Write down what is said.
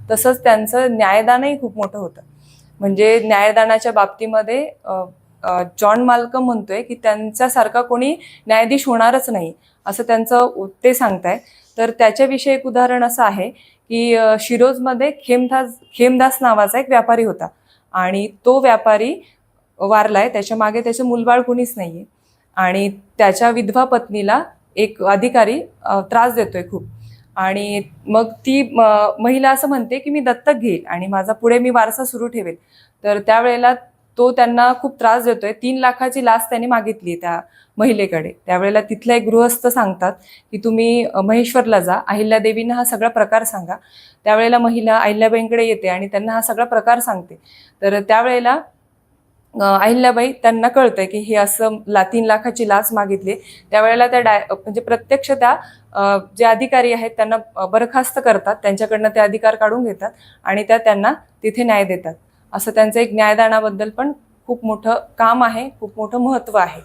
तसंच त्यांचं न्यायदानही खूप मोठं होतं. म्हणजे न्यायदानाच्या बाबतीमध्ये जॉन माल्कम म्हणतोय की त्यांच्यासारखा कोणी न्यायाधीश होणारच नाही, असं त्यांचं ते सांगताय. तर त्याच्याविषयी एक उदाहरण असं आहे की शिरोजमध्ये खेमदास नावाचा एक व्यापारी होता आणि तो व्यापारी वारलाय, त्याच्या मागे त्याचं मूलबाळ कुणीच नाहीये आणि त्याच्या विधवा पत्नीला एक अधिकारी त्रास देतोय खूप. आणि मग ती महिला असं म्हणते की मी दत्तक घेईल आणि माझा पुढे मी वारसा सुरू ठेवेल. तर त्यावेळेला तो त्यांना खूप त्रास देतोय. 3 लाखाची लाच त्यांनी मागितली त्या महिलेकडे. त्यावेळेला तिथला एक गृहस्थ सांगतात की तुम्ही महेश्वरला जा, अहिल्यादेवींना हा सगळा प्रकार सांगा. त्यावेळेला महिला अहिल्याबाईंकडे येते आणि त्यांना हा सगळा प्रकार सांगते. तर त्यावेळेला अहिल्याबाई त्यांना कळतंय की हे असं 3 लाखाची लाच मागितली. त्यावेळेला त्या म्हणजे प्रत्यक्ष त्या जे अधिकारी आहेत त्यांना बरखास्त करतात, त्यांच्याकडनं ते अधिकार काढून घेतात आणि त्या त्यांना तिथे न्याय देतात. असं त्यांचं एक न्यायदानाबद्दल पण खूप मोठं काम आहे, खूप मोठं महत्त्व आहे.